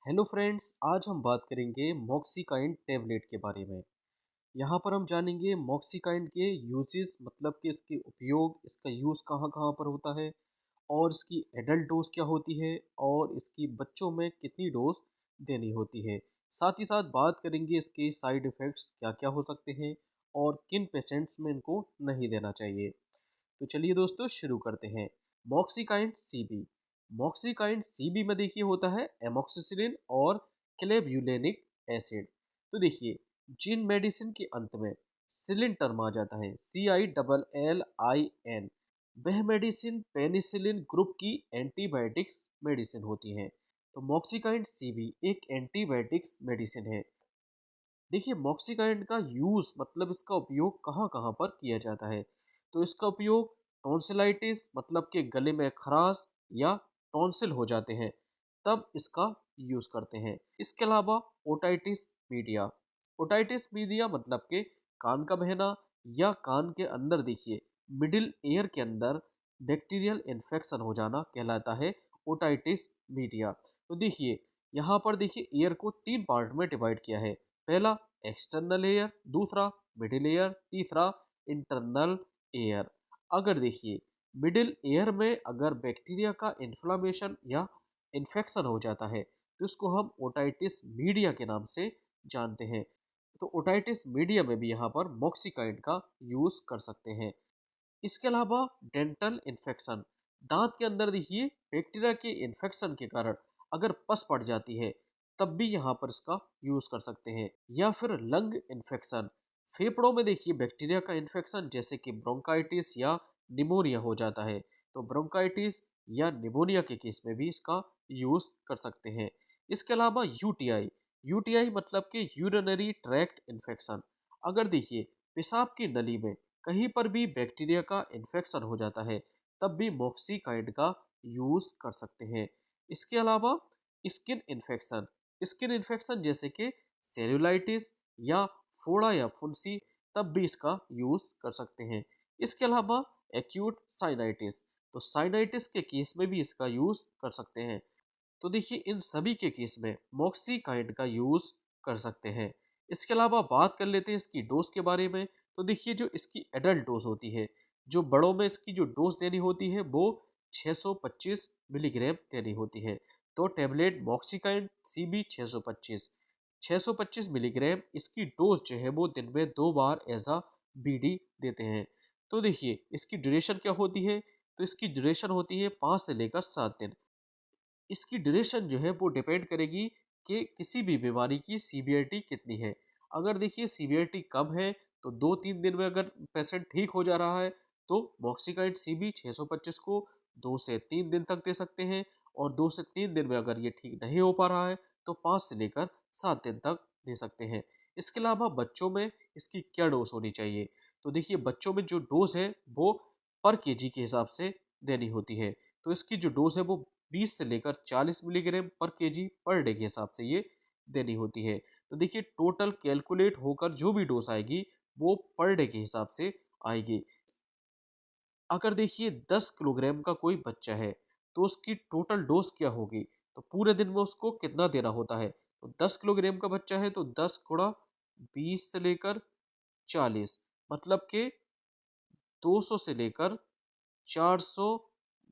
Hello friends, आज हम बात करेंगे मॉक्सिकाइन टेबलेट के बारे में। यहाँ पर हम जानेंगे मॉक्सिकाइन के यूजेस, मतलब कि इसके उपयोग, इसका यूज़ कहाँ कहाँ पर होता है और इसकी एडल्ट डोज क्या होती है और इसकी बच्चों में कितनी डोज देनी होती है। साथ ही साथ बात करेंगे इसके साइड इफ़ेक्ट्स क्या क्या हो सकते हैं और किन पेशेंट्स में इनको नहीं देना चाहिए। तो चलिए दोस्तों शुरू करते हैं। मॉक्सिकाइन सीबी। मॉक्सिकाइन सीबी में देखिए होता है एमोक्सिसिलिन और क्लेब्यूलेनिक एसिड। तो देखिए जिन मेडिसिन के अंत में सिलिन टर्म आ जाता है, CILLIN, वह मेडिसिन पेनिसिलिन ग्रुप की एंटीबायोटिक्स मेडिसिन होती हैं। तो मॉक्सिकाइन सीबी एक एंटीबायोटिक्स मेडिसिन है। देखिए मॉक्सिकाइंड का यूज़, मतलब इसका उपयोग कहाँ कहाँ पर किया जाता है। तो इसका उपयोग टॉन्सिलाइटिस, मतलब कि गले में खराश या टॉन्सिल हो जाते हैं, तब इसका यूज़ करते हैं। इसके अलावा ओटाइटिस मीडिया। ओटाइटिस मीडिया मतलब कि कान का बहना या कान के अंदर देखिए मिडिल एयर के अंदर बैक्टीरियल इन्फेक्शन हो जाना कहलाता है ओटाइटिस मीडिया। तो देखिए यहाँ पर देखिए एयर को तीन पार्ट में डिवाइड किया है। पहला एक्सटर्नल एयर, दूसरा मिडिल एयर, तीसरा इंटरनल एयर। अगर देखिए मिडिल एयर में अगर बैक्टीरिया का इन्फ्लामेशन या इन्फेक्शन हो जाता है तो इसको हम ओटाइटिस मीडिया के नाम से जानते हैं। तो ओटाइटिस मीडिया में भी यहाँ पर मॉक्सिकाइड का यूज कर सकते हैं। इसके अलावा डेंटल इन्फेक्शन, दांत के अंदर देखिए बैक्टीरिया के इन्फेक्शन के कारण अगर पस पड़ जाती है तब भी यहाँ पर इसका यूज कर सकते हैं। या फिर लंग इन्फेक्शन, फेफड़ों में देखिए बैक्टीरिया का इन्फेक्शन जैसे कि ब्रोंकाइटिस या निमोनिया हो जाता है, तो ब्रोंकाइटिस या निमोनिया के केस में भी इसका यूज कर सकते हैं। इसके अलावा यूटीआई। यूटीआई मतलब कि यूरिनरी ट्रैक्ट इन्फेक्शन। अगर देखिए पेशाब की नली में कहीं पर भी बैक्टीरिया का इन्फेक्शन हो जाता है तब भी मॉक्सिकाइड का यूज कर सकते हैं। इसके अलावा स्किन इन्फेक्शन, स्किन इन्फेक्शन जैसे कि सेल्यूलाइटिस या फोड़ा या फुंसी, तब भी इसका यूज कर सकते हैं। इसके अलावा एक्यूट साइनाइटिस, तो साइनाइटिस के केस में भी इसका यूज कर सकते हैं। तो देखिए इन सभी के केस में मॉक्सिकाइड का यूज कर सकते हैं। इसके अलावा बात कर लेते हैं इसकी डोज के बारे में। तो देखिए जो इसकी एडल्ट डोज होती है, जो बड़ों में इसकी जो डोज देनी होती है वो 625 मिलीग्राम देनी होती है। तो टेबलेट मॉक्सिकाइड सीबी 625 मिलीग्राम इसकी डोज जो है वो दिन में 2 बार एज अ बीडी देते हैं। तो देखिए इसकी ड्यूरेशन क्या होती है। तो इसकी ड्यूरेशन होती है 5 से लेकर 7 दिन। इसकी ड्यूरेशन जो है वो डिपेंड करेगी कि किसी भी बीमारी की सीवियरिटी कितनी है। अगर देखिए सीवियरिटी कम है तो 2-3 दिन में अगर पेशेंट ठीक हो जा रहा है तो मॉक्सिकाइड सीबी 625 को 2 से 3 दिन तक दे सकते हैं। और 2 से 3 दिन में अगर ये ठीक नहीं हो पा रहा है तो 5 से लेकर 7 दिन तक दे सकते हैं। इसके अलावा बच्चों में इसकी क्या डोज होनी चाहिए। तो देखिए बच्चों में जो डोज है वो पर केजी के हिसाब से देनी होती है। तो इसकी जो डोज है वो 20 से लेकर 40 मिलीग्राम पर केजी पर डे के हिसाब से ये देनी होती है। तो देखिए टोटल कैलकुलेट होकर जो भी डोज आएगी वो पर डे के हिसाब से आएगी। अगर देखिए 10 किलोग्राम का कोई बच्चा है तो उसकी टोटल डोज क्या होगी। तो पूरे दिन में उसको कितना देना होता है। तो 10 किलोग्राम का बच्चा है तो 10 गुणा 20 से लेकर 40, मतलब कि 200 से लेकर 400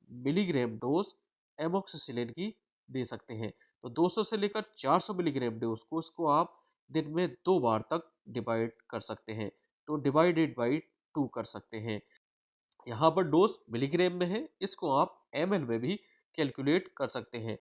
मिलीग्राम डोज एमोक्सिसिलिन की दे सकते हैं। तो 200 से लेकर 400 मिलीग्राम डोज को इसको आप दिन में 2 बार तक डिवाइड कर सकते हैं। तो डिवाइडेड बाई 2 कर सकते हैं। यहाँ पर डोज मिलीग्राम में है, इसको आप एमएल में भी कैलकुलेट कर सकते हैं।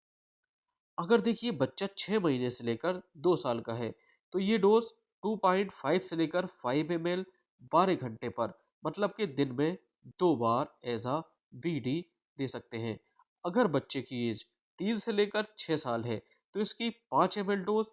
अगर देखिए बच्चा 6 महीने से लेकर 2 साल का है तो ये डोज 2.5 से लेकर 5 ml 12 घंटे पर, मतलब कि दिन में 2 बार एज अ बीडी दे सकते हैं। अगर बच्चे की एज 3 से लेकर 6 साल है तो इसकी 5 ml डोज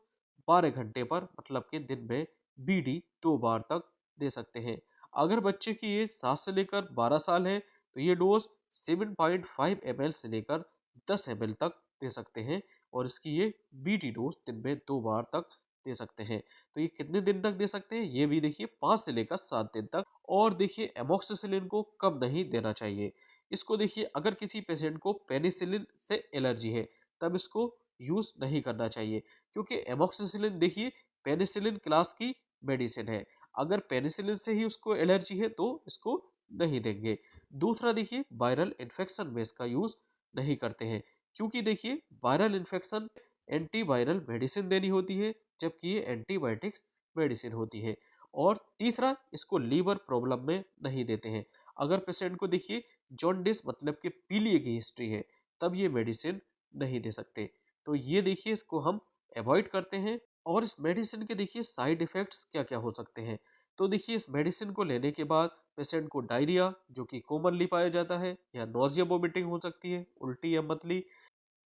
12 घंटे पर, मतलब कि दिन में बीडी 2 बार तक दे सकते हैं। अगर बच्चे की एज 7 से लेकर 12 साल है तो ये डोज 7.5 ml से लेकर 10 ml तक दे सकते हैं। और इसकी ये बीटी डोज दिन में 2 बार तक दे सकते हैं। तो ये कितने दिन तक दे सकते हैं, ये भी देखिए 5 से लेकर 7 दिन तक। और देखिए एमोक्सिसिलिन को कम नहीं देना चाहिए। इसको देखिए अगर किसी पेशेंट को पेनिसिलिन से एलर्जी है तब इसको यूज़ नहीं करना चाहिए, क्योंकि एमॉक्सिसिलिन देखिए पेनिसिलिन क्लास की मेडिसिन है। अगर पेनिसिलिन से ही उसको एलर्जी है तो इसको नहीं देंगे। दूसरा देखिए वायरल इन्फेक्शन में इसका यूज़ नहीं करते हैं, क्योंकि देखिए वायरल इन्फेक्शन एंटीवायरल मेडिसिन देनी होती है, जबकि ये एंटीबायोटिक्स मेडिसिन होती है। और तीसरा, इसको लीवर प्रॉब्लम में नहीं देते हैं। अगर पेशेंट को देखिए जॉन्डिस मतलब कि पीलिया की हिस्ट्री है, तब ये मेडिसिन नहीं दे सकते। तो ये देखिए इसको हम अवॉइड करते हैं। और इस मेडिसिन के देखिए साइड इफ़ेक्ट्स क्या-क्या हो सकते हैं। तो देखिए इस मेडिसिन को लेने के बाद पेशेंट को डायरिया, जो कि कॉमनली पाया जाता है, या नोज़िया वोमिटिंग हो सकती है, उल्टी या मतली,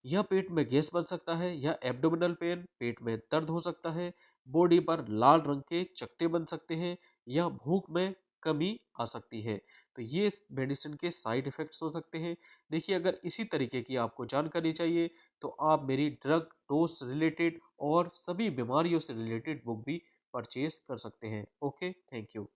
या पेट में गैस बन सकता है, या एब्डोमिनल पेन, पेट में दर्द हो सकता है, बॉडी पर लाल रंग के चकत्ते बन सकते हैं, या भूख में कमी आ सकती है। तो ये इस मेडिसिन के साइड इफ़ेक्ट्स हो सकते हैं। देखिए अगर इसी तरीके की आपको जानकारी चाहिए तो आप मेरी ड्रग डोज से रिलेटेड और सभी बीमारियों से रिलेटेड बुक भी परचेज़ कर सकते हैं। Okay, thank you.